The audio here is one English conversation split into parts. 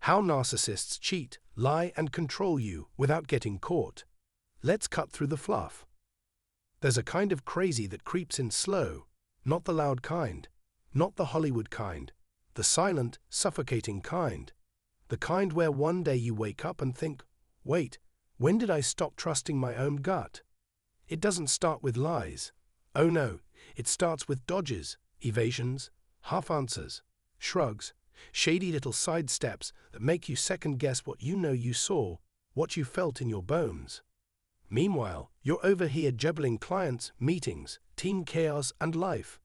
How narcissists cheat, lie, and control you without getting caught. Let's cut through the fluff. There's a kind of crazy that creeps in slow, not the loud kind, not the Hollywood kind, the silent, suffocating kind. The kind where one day you wake up and think, wait, when did I stop trusting my own gut? It doesn't start with lies. Oh no, it starts with dodges, evasions, half answers, shrugs, shady little sidesteps that make you second-guess what you know you saw, what you felt in your bones. Meanwhile, you're over here juggling clients, meetings, team chaos, and life.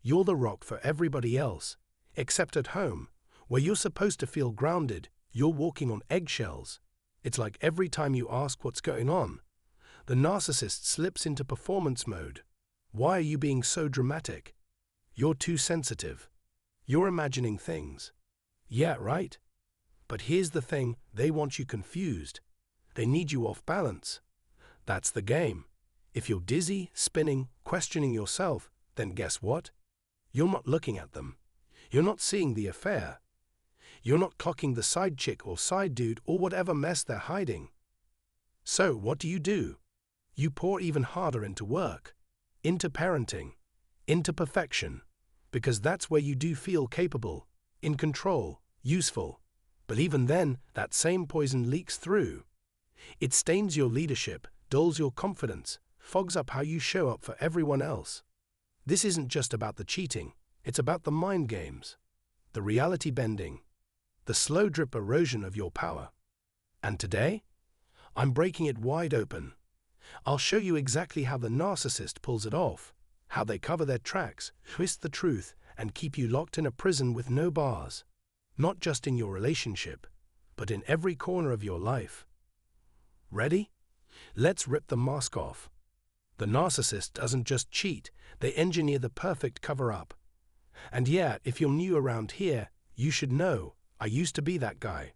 You're the rock for everybody else, except at home, where you're supposed to feel grounded, you're walking on eggshells. It's like every time you ask what's going on, the narcissist slips into performance mode. Why are you being so dramatic? You're too sensitive. You're imagining things. Yeah, right? But here's the thing, they want you confused. They need you off balance. That's the game. If you're dizzy, spinning, questioning yourself, then guess what? You're not looking at them. You're not seeing the affair. You're not clocking the side chick or side dude or whatever mess they're hiding. So what do? You pour even harder into work, into parenting, into perfection, because that's where you do feel capable, in control, useful. But even then, that same poison leaks through. It stains your leadership, dulls your confidence, fogs up how you show up for everyone else. This isn't just about the cheating, it's about the mind games, the reality bending, the slow drip erosion of your power. And today, I'm breaking it wide open. I'll show you exactly how the narcissist pulls it off, how they cover their tracks, twist the truth, and keep you locked in a prison with no bars. Not just in your relationship, but in every corner of your life. Ready? Let's rip the mask off. The narcissist doesn't just cheat, they engineer the perfect cover-up. And yeah, if you're new around here, you should know, I used to be that guy.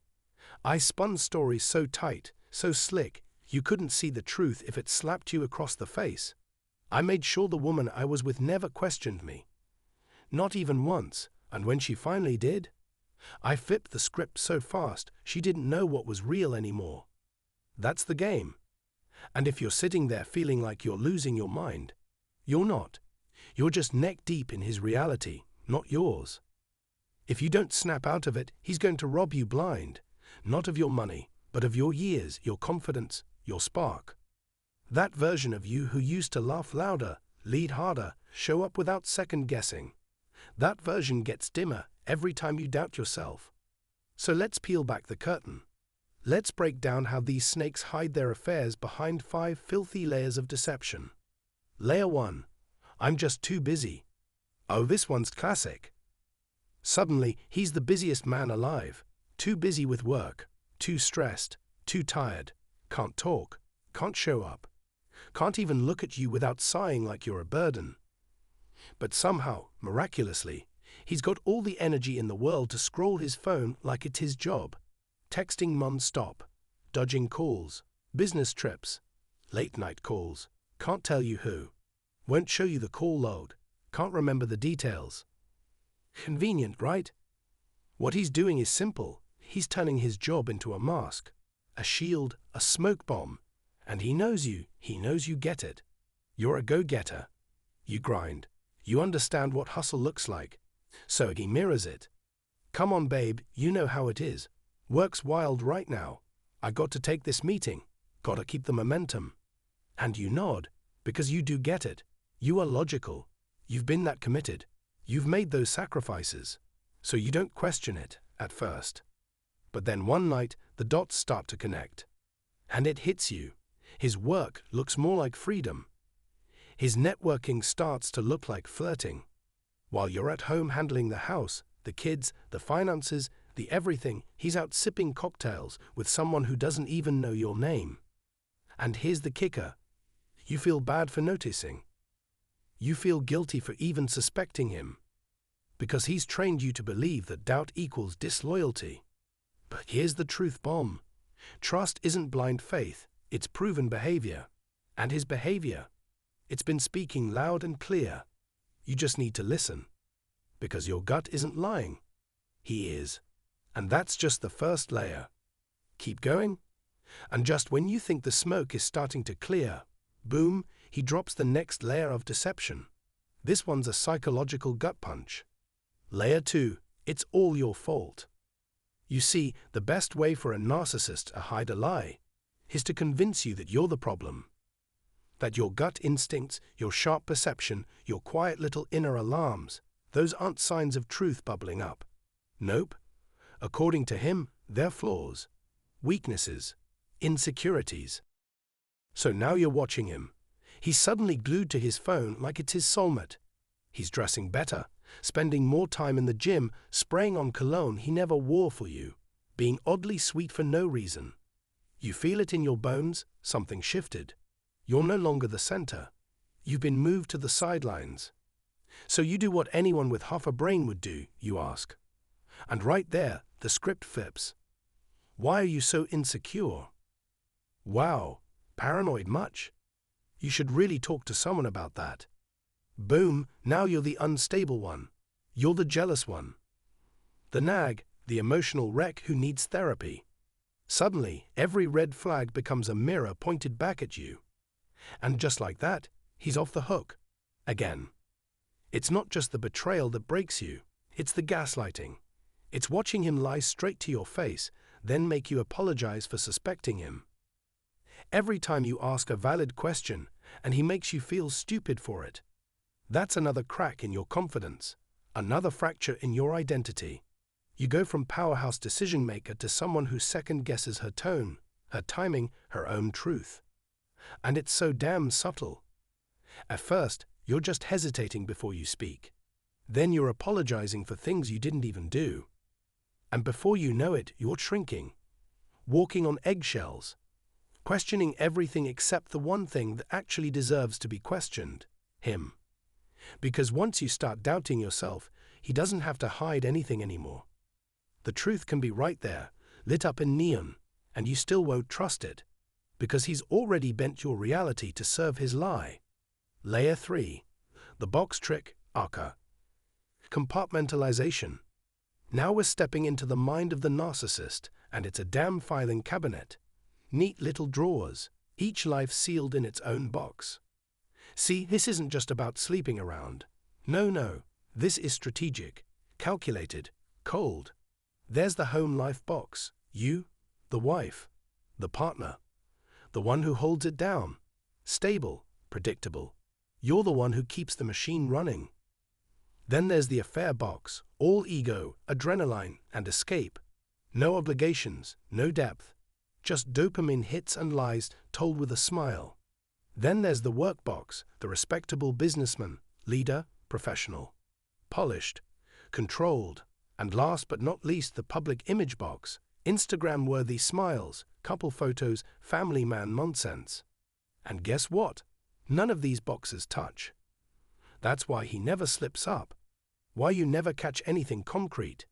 I spun stories so tight, so slick, you couldn't see the truth if it slapped you across the face. I made sure the woman I was with never questioned me. Not even once, and when she finally did, I flipped the script so fast she didn't know what was real anymore. That's the game. And if you're sitting there feeling like you're losing your mind, you're not. You're just neck deep in his reality, not yours. If you don't snap out of it, he's going to rob you blind, not of your money, but of your years, your confidence, your spark. That version of you who used to laugh louder, lead harder, show up without second guessing. That version gets dimmer every time you doubt yourself. So let's peel back the curtain. Let's break down how these snakes hide their affairs behind 5 filthy layers of deception. Layer 1. I'm just too busy. Oh, this one's classic. Suddenly, he's the busiest man alive. Too busy with work, too stressed, too tired, can't talk, can't show up, can't even look at you without sighing like you're a burden. But somehow, miraculously, he's got all the energy in the world to scroll his phone like it's his job. Texting non-stop, dodging calls, business trips, late-night calls, can't tell you who, won't show you the call log, can't remember the details. Convenient, right? What he's doing is simple. He's turning his job into a mask, a shield, a smoke bomb. And he knows you get it. You're a go-getter. You grind. You understand what hustle looks like. So he mirrors it. Come on, babe, you know how it is. Work's wild right now. I got to take this meeting. Gotta keep the momentum. And you nod, because you do get it. You are logical. You've been that committed. You've made those sacrifices. So you don't question it at first. But then one night, the dots start to connect. And it hits you. His work looks more like freedom. His networking starts to look like flirting. While you're at home handling the house, the kids, the finances, the everything, he's out sipping cocktails with someone who doesn't even know your name. And here's the kicker. You feel bad for noticing. You feel guilty for even suspecting him. Because he's trained you to believe that doubt equals disloyalty. But here's the truth bomb. Trust isn't blind faith, it's proven behavior. And his behavior, it's been speaking loud and clear. You just need to listen. Because your gut isn't lying. He is. And that's just the first layer. Keep going. And just when you think the smoke is starting to clear, boom, he drops the next layer of deception. This one's a psychological gut punch. Layer 2, it's all your fault. You see, the best way for a narcissist to hide a lie is to convince you that you're the problem. That your gut instincts, your sharp perception, your quiet little inner alarms, those aren't signs of truth bubbling up. Nope. According to him, they're flaws, weaknesses, insecurities. So now you're watching him. He's suddenly glued to his phone like it's his soulmate. He's dressing better, spending more time in the gym, spraying on cologne he never wore for you, being oddly sweet for no reason. You feel it in your bones, something shifted. You're no longer the center. You've been moved to the sidelines. So you do what anyone with half a brain would do, you ask. And right there, the script flips. Why are you so insecure? Wow, paranoid much? You should really talk to someone about that. Boom, now you're the unstable one. You're the jealous one. The nag, the emotional wreck who needs therapy. Suddenly, every red flag becomes a mirror pointed back at you. And just like that, he's off the hook. Again. It's not just the betrayal that breaks you, it's the gaslighting. It's watching him lie straight to your face, then make you apologize for suspecting him. Every time you ask a valid question, and he makes you feel stupid for it. That's another crack in your confidence, another fracture in your identity. You go from powerhouse decision-maker to someone who second-guesses her tone, her timing, her own truth. And it's so damn subtle. At first, you're just hesitating before you speak. Then you're apologizing for things you didn't even do. And before you know it, you're shrinking, walking on eggshells, questioning everything except the one thing that actually deserves to be questioned, him. Because once you start doubting yourself, he doesn't have to hide anything anymore. The truth can be right there, lit up in neon, and you still won't trust it, because he's already bent your reality to serve his lie. Layer 3. The box trick, aka compartmentalization. Now we're stepping into the mind of the narcissist, and it's a damn filing cabinet. Neat little drawers, each life sealed in its own box. See, this isn't just about sleeping around. No, this is strategic, calculated, cold. There's the home life box. You, the wife, the partner, the one who holds it down. Stable, predictable. You're the one who keeps the machine running. Then there's the affair box, all ego, adrenaline, and escape. No obligations, no depth. Just dopamine hits and lies told with a smile. Then there's the work box, the respectable businessman, leader, professional. Polished, controlled, and last but not least the public image box, Instagram-worthy smiles, couple photos, family man nonsense. And guess what? None of these boxes touch. That's why he never slips up. Why you never catch anything concrete.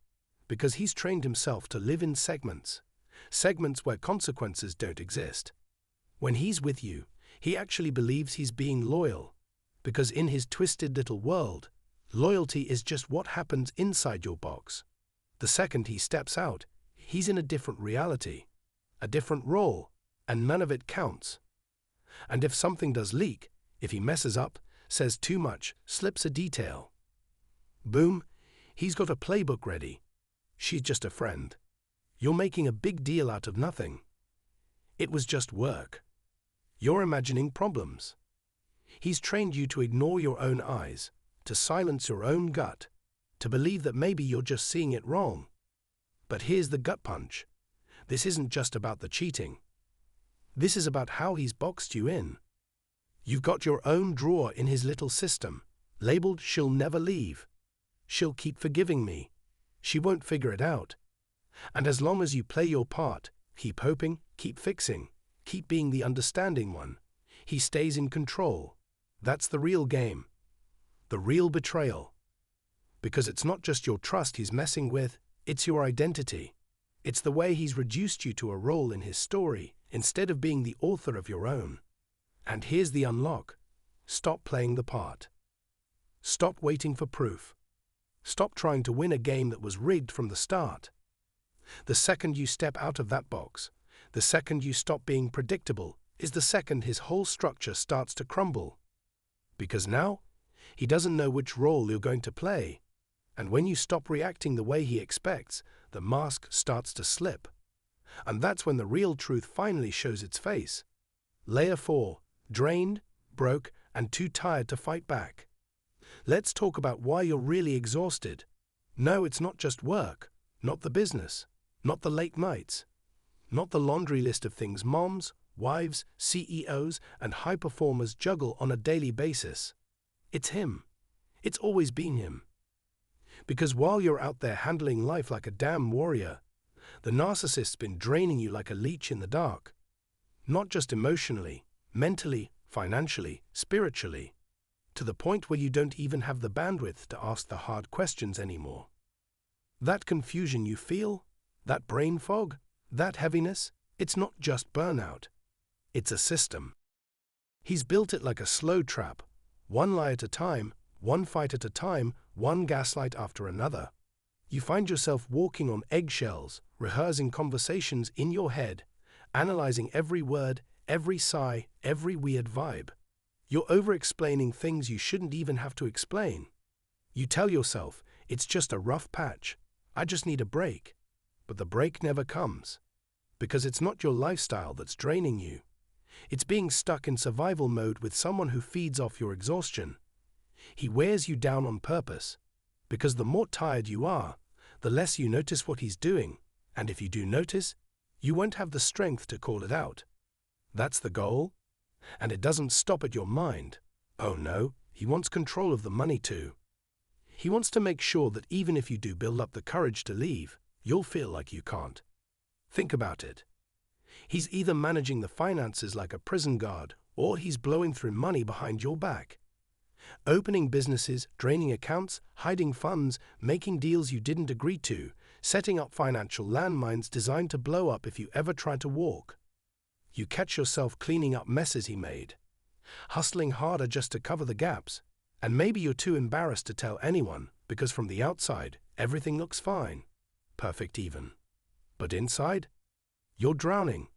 Because he's trained himself to live in segments. Segments where consequences don't exist. When he's with you, he actually believes he's being loyal. Because in his twisted little world, loyalty is just what happens inside your box. The second he steps out, he's in a different reality, a different role, and none of it counts. And if something does leak, if he messes up, says too much, slips a detail, boom, he's got a playbook ready. She's just a friend. You're making a big deal out of nothing. It was just work. You're imagining problems. He's trained you to ignore your own eyes, to silence your own gut, to believe that maybe you're just seeing it wrong. But here's the gut punch. This isn't just about the cheating. This is about how he's boxed you in. You've got your own drawer in his little system, labeled "She'll never leave." She'll keep forgiving me. She won't figure it out. And as long as you play your part, keep hoping, keep fixing, keep being the understanding one, he stays in control. That's the real game. The real betrayal. Because it's not just your trust he's messing with, it's your identity. It's the way he's reduced you to a role in his story, instead of being the author of your own. And here's the unlock. Stop playing the part. Stop waiting for proof. Stop trying to win a game that was rigged from the start. The second you step out of that box, the second you stop being predictable, is the second his whole structure starts to crumble. Because now, he doesn't know which role you're going to play. And when you stop reacting the way he expects, the mask starts to slip. And that's when the real truth finally shows its face. Layer 4. Drained, broke, and too tired to fight back. Let's talk about why you're really exhausted. No, it's not just work, not the business, not the late nights, not the laundry list of things moms, wives, CEOs, and high performers juggle on a daily basis. It's him. It's always been him. Because while you're out there handling life like a damn warrior, the narcissist's been draining you like a leech in the dark. Not just emotionally, mentally, financially, spiritually, to the point where you don't even have the bandwidth to ask the hard questions anymore. That confusion you feel, that brain fog, that heaviness, it's not just burnout. It's a system. He's built it like a slow trap, one lie at a time, one fight at a time, one gaslight after another. You find yourself walking on eggshells, rehearsing conversations in your head, analyzing every word, every sigh, every weird vibe. You're over-explaining things you shouldn't even have to explain. You tell yourself, it's just a rough patch, I just need a break. But the break never comes. Because it's not your lifestyle that's draining you. It's being stuck in survival mode with someone who feeds off your exhaustion. He wears you down on purpose. Because the more tired you are, the less you notice what he's doing. And if you do notice, you won't have the strength to call it out. That's the goal. And it doesn't stop at your mind. Oh no, he wants control of the money too. He wants to make sure that even if you do build up the courage to leave, you'll feel like you can't. Think about it. He's either managing the finances like a prison guard, or he's blowing through money behind your back. Opening businesses, draining accounts, hiding funds, making deals you didn't agree to, setting up financial landmines designed to blow up if you ever try to walk. You catch yourself cleaning up messes he made, hustling harder just to cover the gaps, and maybe you're too embarrassed to tell anyone because from the outside, everything looks fine, perfect even. But inside, you're drowning.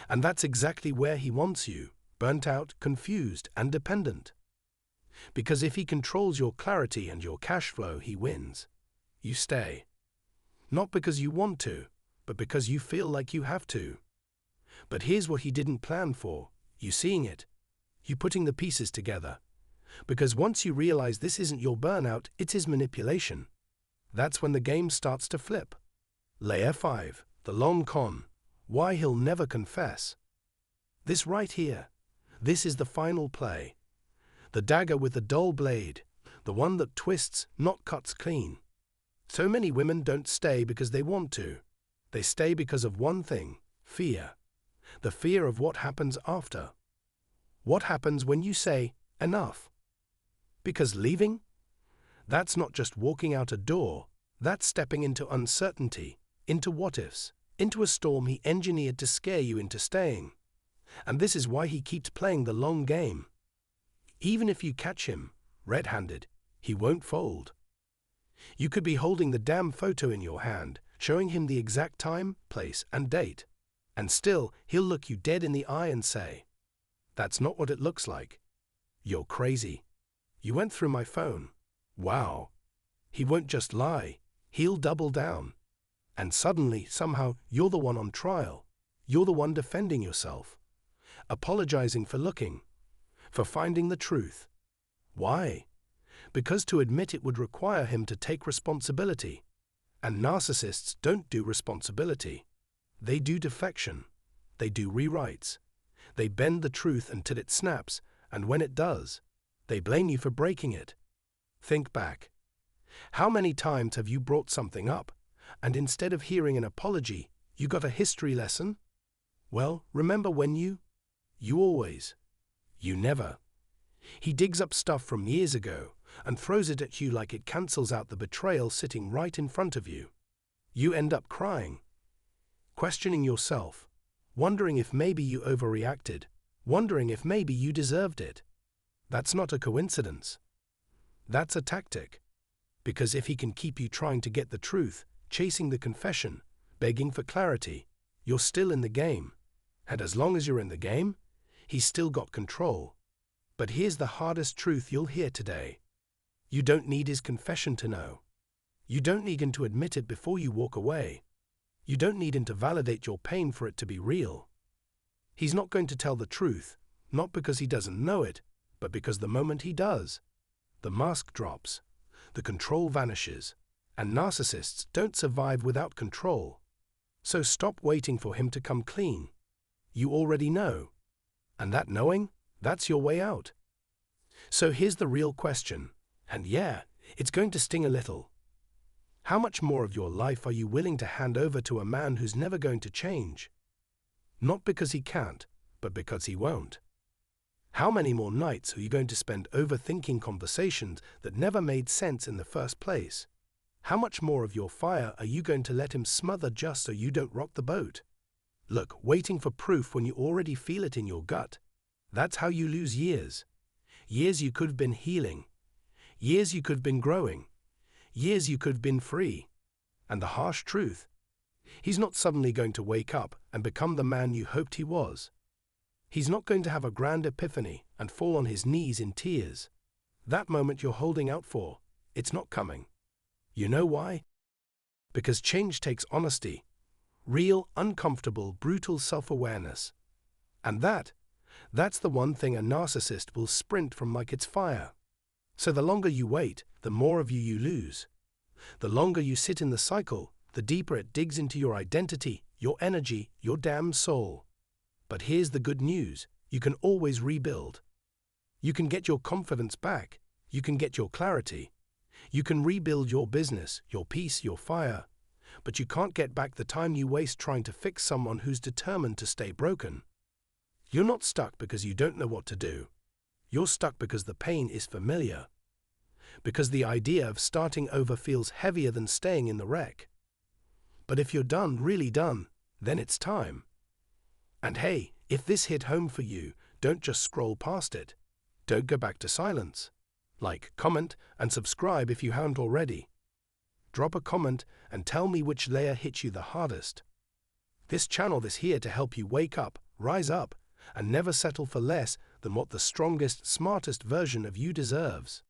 And that's exactly where he wants you, burnt out, confused, and dependent. Because if he controls your clarity and your cash flow, he wins. You stay. Not because you want to, but because you feel like you have to. But here's what he didn't plan for. You seeing it. You putting the pieces together. Because once you realize this isn't your burnout, it's his manipulation. That's when the game starts to flip. Layer 5. The long con. Why he'll never confess. This right here. This is the final play. The dagger with the dull blade. The one that twists, not cuts clean. So many women don't stay because they want to. They stay because of one thing. Fear. The fear of what happens after. What happens when you say, enough? Because leaving? That's not just walking out a door. That's stepping into uncertainty, into what-ifs, into a storm he engineered to scare you into staying. And this is why he keeps playing the long game. Even if you catch him, red-handed, he won't fold. You could be holding the damn photo in your hand, showing him the exact time, place, and date. And still, he'll look you dead in the eye and say, "That's not what it looks like. You're crazy. You went through my phone. Wow." He won't just lie. He'll double down. And suddenly, somehow, you're the one on trial. You're the one defending yourself. Apologizing for looking. For finding the truth. Why? Because to admit it would require him to take responsibility. And narcissists don't do responsibility. They do defection. They do rewrites. They bend the truth until it snaps, and when it does, they blame you for breaking it. Think back. How many times have you brought something up, and instead of hearing an apology, you got a history lesson? Well, remember when you always. You never. He digs up stuff from years ago and throws it at you like it cancels out the betrayal sitting right in front of you. You end up crying, questioning yourself, wondering if maybe you overreacted, wondering if maybe you deserved it. That's not a coincidence. That's a tactic. Because if he can keep you trying to get the truth, chasing the confession, begging for clarity. You're still in the game. And as long as you're in the game, he's still got control. But here's the hardest truth you'll hear today. You don't need his confession to know. You don't need him to admit it before you walk away. You don't need him to validate your pain for it to be real. He's not going to tell the truth, not because he doesn't know it, but because the moment he does, the mask drops, the control vanishes, and narcissists don't survive without control. So stop waiting for him to come clean. You already know. And that knowing, that's your way out. So here's the real question, and yeah, it's going to sting a little. How much more of your life are you willing to hand over to a man who's never going to change? Not because he can't, but because he won't. How many more nights are you going to spend overthinking conversations that never made sense in the first place? How much more of your fire are you going to let him smother just so you don't rock the boat? Look, waiting for proof when you already feel it in your gut. That's how you lose years. Years you could have been healing. Years you could have been growing. Years you could have been free. And the harsh truth, he's not suddenly going to wake up and become the man you hoped he was. He's not going to have a grand epiphany and fall on his knees in tears. That moment you're holding out for, it's not coming. You know why? Because change takes honesty, real, uncomfortable, brutal self-awareness. And that's the one thing a narcissist will sprint from like it's fire. So the longer you wait, the more of you lose. The longer you sit in the cycle, the deeper it digs into your identity, your energy, your damn soul. But here's the good news. You can always rebuild. You can get your confidence back. You can get your clarity. You can rebuild your business, your peace, your fire. But you can't get back the time you waste trying to fix someone who's determined to stay broken. You're not stuck because you don't know what to do. You're stuck because the pain is familiar. Because the idea of starting over feels heavier than staying in the wreck. But if you're done, really done, then it's time. And hey, if this hit home for you, don't just scroll past it. Don't go back to silence. Like, comment, and subscribe if you haven't already. Drop a comment and tell me which layer hit you the hardest. This channel is here to help you wake up, rise up, and never settle for less than what the strongest, smartest version of you deserves.